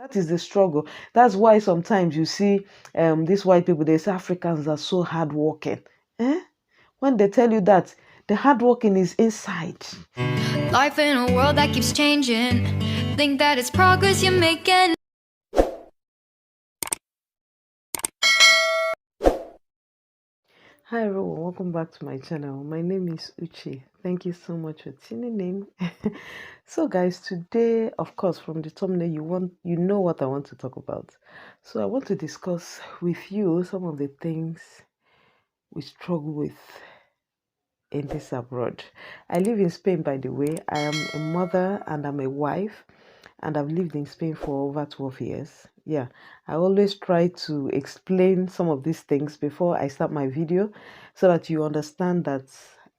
That is the struggle. That's why sometimes you see these white people, they say Africans are so hardworking. Eh? When they tell you that, the hardworking is inside. Life in a world that keeps changing. Think that it's progress you're making. Hi everyone, welcome back to my channel. My name is Uche. Thank you so much for tuning in. So guys, today, of course, from the thumbnail, you know what I want to talk about. So I want to discuss with you some of the things we struggle with in this abroad. I live in Spain, by the way. I am a mother and I'm a wife, and I've lived in Spain for over 12 years. Yeah, I always try to explain some of these things before I start my video so that you understand that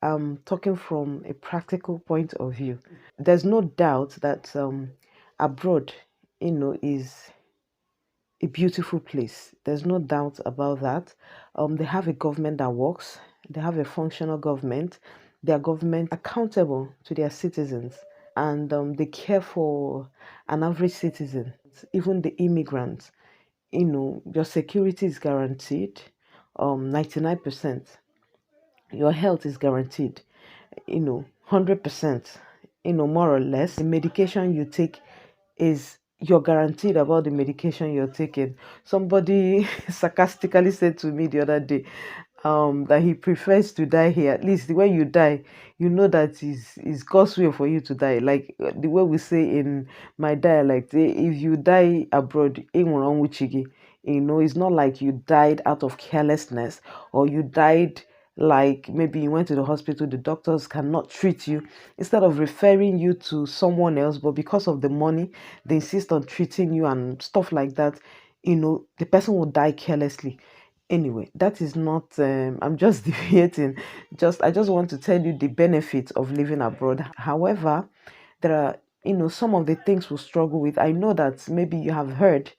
I'm talking from a practical point of view. There's no doubt that abroad, is a beautiful place. There's no doubt about that. They have a government that works. They have a functional government. Their government accountable to their citizens, and they care for an average citizen, even the immigrants. Your security is guaranteed. 99%. Your health is guaranteed. 100%. More or less. The medication you take is you're guaranteed about the medication you're taking. Somebody sarcastically said to me the other day that he prefers to die here. At least when you die, you know that is God's will for you to die. Like the way we say in my dialect, if you die abroad, it's not like you died out of carelessness, or you died like maybe you went to the hospital, the doctors cannot treat you. Instead of referring you to someone else, but because of the money, they insist on treating you and stuff like that, the person will die carelessly. Anyway, that is not I'm just deviating. I just want to tell you the benefits of living abroad. However, there are, some of the things we struggle with. I know that maybe you have heard,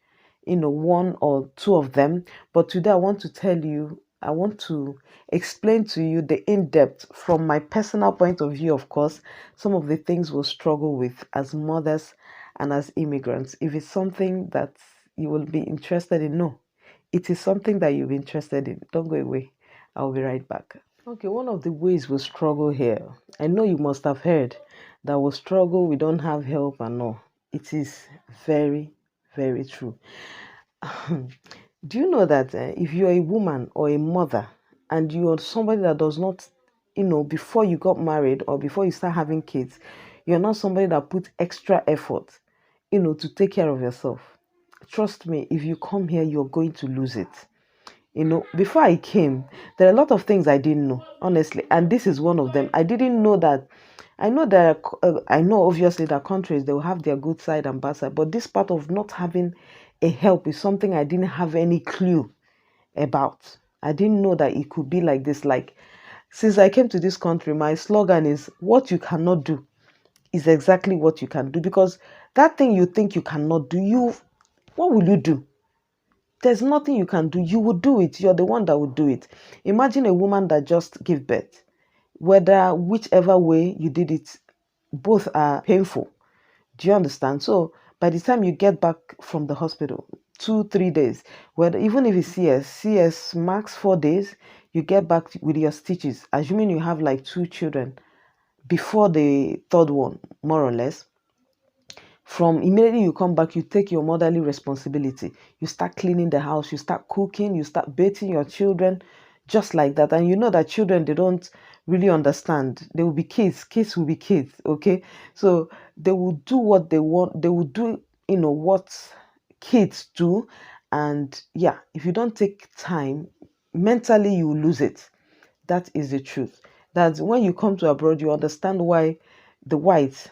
one or two of them, but today I want to explain to you the in-depth from my personal point of view, of course, some of the things we'll struggle with as mothers and as immigrants. If it's something that you will be interested in, no, it is something that you'll be interested in. Don't go away. I'll be right back. Okay, one of the ways we struggle here, I know you must have heard that we struggle, we don't have help and all. It is very, very true. Do you know that if you're a woman or a mother and you're somebody that does not, before you got married or before you start having kids, you're not somebody that put extra effort, to take care of yourself. Trust me, if you come here, you're going to lose it. Before I came, there are a lot of things I didn't know, honestly, and this is one of them. I didn't know that. I know obviously that countries, they will have their good side and bad side, but this part of not having a help is something I didn't have any clue about. I didn't know that it could be like this. Like, since I came to this country, my slogan is, what you cannot do is exactly what you can do, because that thing you think you cannot do, what will you do? There's nothing you can do. You will do it. You're the one that will do it. Imagine a woman that just gave birth. Whichever way you did it, both are painful. Do you understand? So by the time you get back from the hospital, 2 3 days, whether even if it's CS max 4 days, you get back with your stitches. Assuming you have like two children before the third one, more or less. From immediately you come back, you take your motherly responsibility. You start cleaning the house, you start cooking, you start bathing your children, just like that. And you know that children, they don't really understand. They will be kids. Kids will be kids. Okay, so they will do what they want. They will do, what kids do. And yeah, if you don't take time, mentally you will lose it. That is the truth. That when you come to abroad, you understand why the whites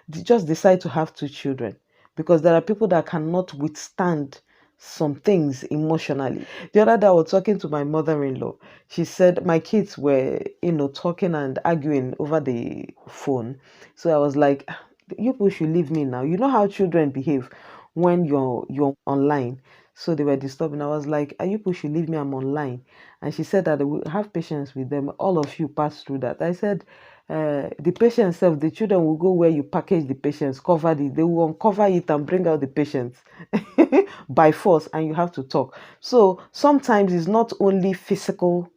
they just decide to have two children, because there are people that cannot withstand some things emotionally. The other day, I was talking to my mother-in-law. She said my kids were, talking and arguing over the phone. So I was like, "Ah, you people should leave me now. You know how children behave when you're online." So they were disturbing. I was like, "Ah, you people should leave me. I'm online." And she said that they will have patience with them. All of you pass through that. I said, the patient self, the children will go where you package the patients, cover it, they will uncover it and bring out the patients by force, and you have to talk. So sometimes it's not only physical,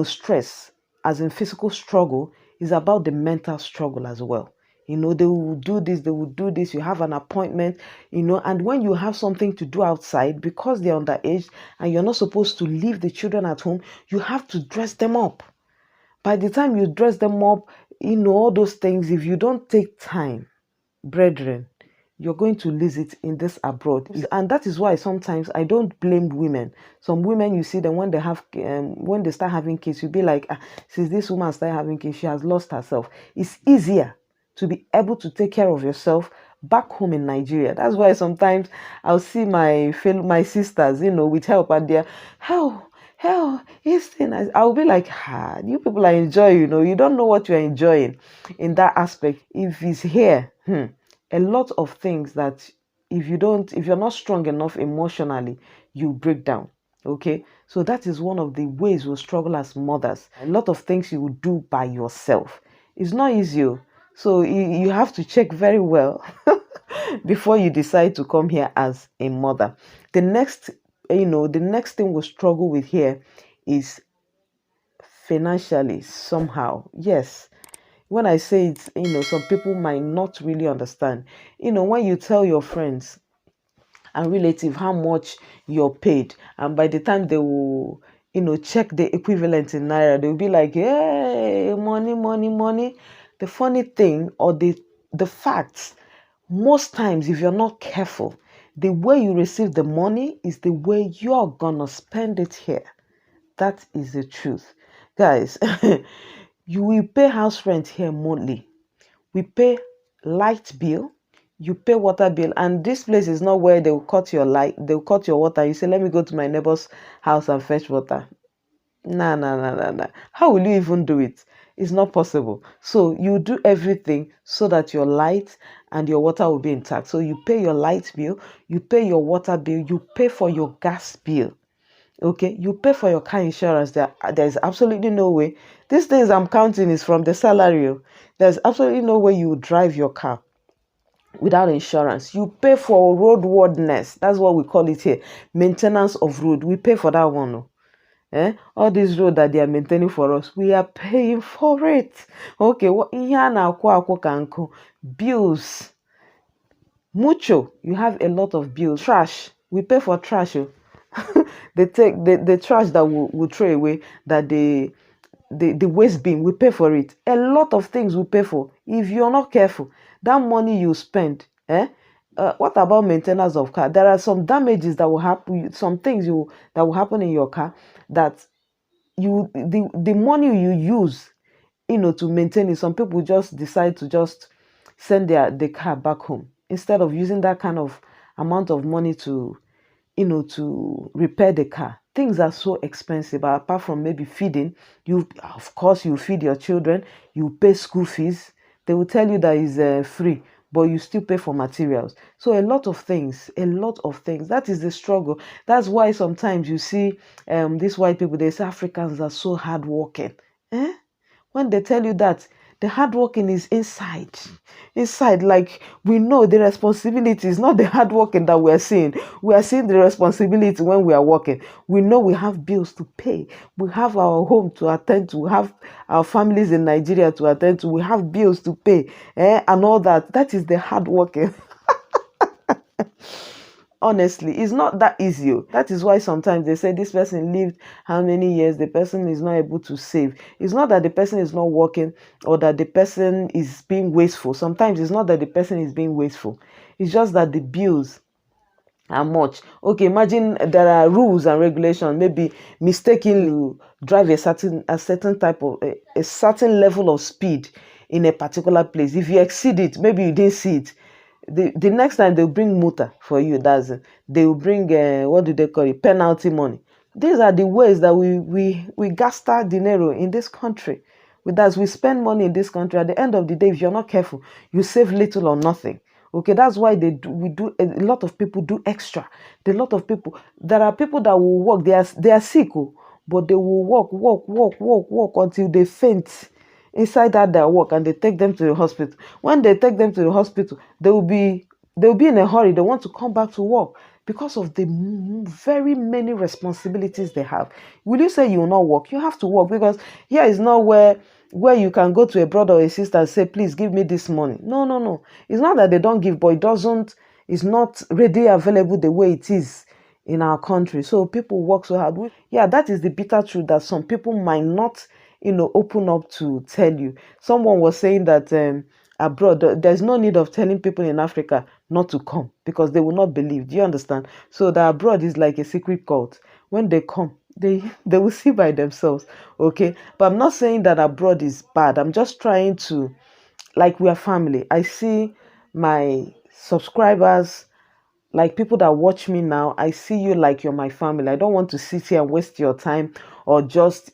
stress, as in physical struggle, is about the mental struggle as well. They will do this, they will do this. You have an appointment, and when you have something to do outside, because they're underage and you're not supposed to leave the children at home, you have to dress them up. By the time you dress them up, all those things, if you don't take time, brethren, you're going to lose it in this abroad. And that is why sometimes I don't blame women. Some women, you see them when they have when they start having kids, you'll be like, since this woman started having kids, she has lost herself. It's easier to be able to take care of yourself back home in Nigeria. That's why sometimes I'll see my sisters, with help, and they're, hell, this thing. I'll be like, you people are enjoying, you don't know what you're enjoying in that aspect. If it's here, a lot of things that if you're not strong enough emotionally, you break down. Okay, so that is one of the ways we struggle as mothers. A lot of things you will do by yourself. It's not easy. So you have to check very well before you decide to come here as a mother. The next thing we struggle with here is financially somehow. Yes, when I say it, some people might not really understand. When you tell your friends and relative how much you're paid, and by the time they will check the equivalent in naira, they'll be like, hey, money, money, money. The funny thing, or the facts, most times, if you're not careful, the way you receive the money is the way you're gonna spend it here. That is the truth, guys. You will pay house rent here monthly. We pay light bill, you pay water bill, and this place is not where they will cut your light, they will cut your water. You say, let me go to my neighbor's house and fetch water. Nah, nah, nah, nah, nah. How will you even do it? It's not possible. So you do everything so that your light and your water will be intact. So you pay your light bill, you pay your water bill, you pay for your gas bill. Okay, you pay for your car insurance. There's absolutely no way. These things I'm counting is from the salary. There's absolutely no way you drive your car without insurance. You pay for roadworthiness. That's what we call it here. Maintenance of road. We pay for that one. All this road that they are maintaining for us, we are paying for it. Okay, what bills. Mucho, you have a lot of bills. Trash, we pay for trash. They take the trash that we throw away, that the waste bin, we pay for it. A lot of things we pay for. If you're not careful, that money you spend, what about maintenance of car? There are some damages that will happen, some things that will happen in your car, that the money you use, to maintain it. Some people just decide to just send the car back home instead of using that kind of amount of money to to repair the car. Things are so expensive. Apart from maybe feeding, you of course you feed your children, you pay school fees. They will tell you that is free, but you still pay for materials. So a lot of things, a lot of things. That is the struggle. That's why sometimes you see these white people, they say Africans are so hardworking. When they tell you that, the hard working is inside. Like, we know the responsibility is not the hard working that we're seeing. We are seeing the responsibility when we are working. We know we have bills to pay, we have our home to attend to, we have our families in Nigeria to attend to, we have bills to pay, and all that. That is the hard working. Honestly, it's not that easy. That is why sometimes they say this person lived how many years, the person is not able to save. It's not that the person is not working or that the person is being wasteful. Sometimes it's not that the person is being wasteful. It's just that the bills are much. Okay, imagine there are rules and regulations. Maybe mistakenly you drive a certain type of a certain level of speed in a particular place. If you exceed it, maybe you didn't see it. The next time they'll bring muta for you. That's it. They will bring what do they call it, penalty money. These are the ways that we gasta dinero in this country. With us, we spend money in this country. At the end of the day, if you're not careful, you save little or nothing. Okay, that's why we do a lot of people do extra. There are people that will work. They are sick, but they will work until they faint. inside that their work, and they take them to the hospital. When they take them to the hospital, they will be in a hurry. They want to come back to work because of the very many responsibilities they have. Will you say you will not work? You have to work, because here is not where you can go to a brother or a sister and say, please give me this money. No, no, no. It's not that they don't give, but it's not readily available the way it is in our country. So people work so hard. Yeah, that is the bitter truth that some people might not, open up to tell you. Someone was saying that abroad, there's no need of telling people in Africa not to come, because they will not believe. Do you understand? So the abroad is like a secret cult. When they come, they will see by themselves. Okay, but I'm not saying that abroad is bad. I'm just trying to, like, we are family. I see my subscribers, like people that watch me now, I see you like you're my family. I don't want to sit here and waste your time, or just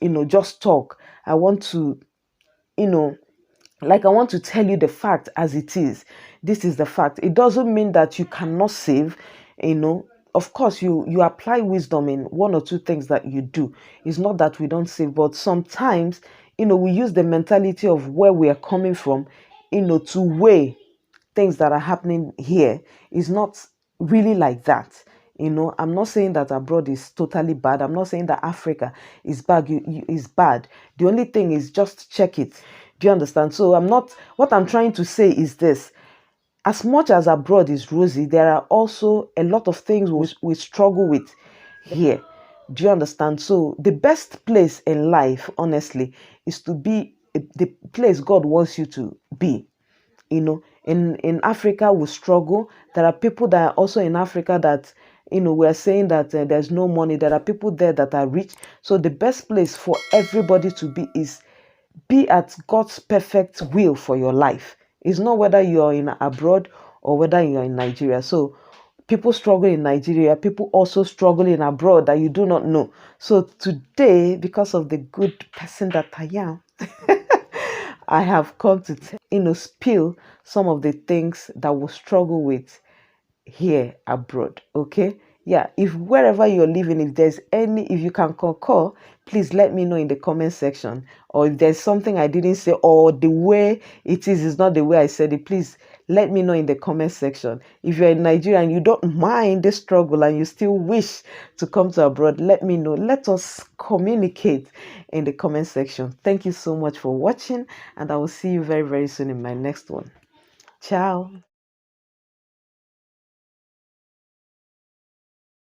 talk. I want to, you know like, I want to tell you the fact as it is. This is the fact. It doesn't mean that you cannot save. Of course, you apply wisdom in one or two things that you do. It's not that we don't save, but sometimes, we use the mentality of where we are coming from, to weigh things that are happening here. Is not really like that. I'm not saying that abroad is totally bad. I'm not saying that Africa is bad. Is bad. The only thing is, just check it. Do you understand? So what I'm trying to say is this: as much as abroad is rosy, there are also a lot of things we struggle with here. Do you understand? So the best place in life, honestly, is to be the place God wants you to be. In Africa we struggle. There are people that are also in Africa that, we're saying that there's no money. There are people there that are rich. So the best place for everybody to be at God's perfect will for your life. It's not whether you're in abroad or whether you're in Nigeria. So people struggle in Nigeria, people also struggle in abroad that you do not know. So today, because of the good person that I am, I have come to spill some of the things that we struggle with here abroad. Okay, yeah, if wherever you're living, if you can concur, please let me know in the comment section. Or if there's something I didn't say, or the way it is not the way I said it, please let me know in the comment section. If you're in Nigeria and you don't mind the struggle and you still wish to come to abroad, let me know. Let us communicate in the comment section. Thank you so much for watching, and I will see you very, very soon in my next one. Ciao.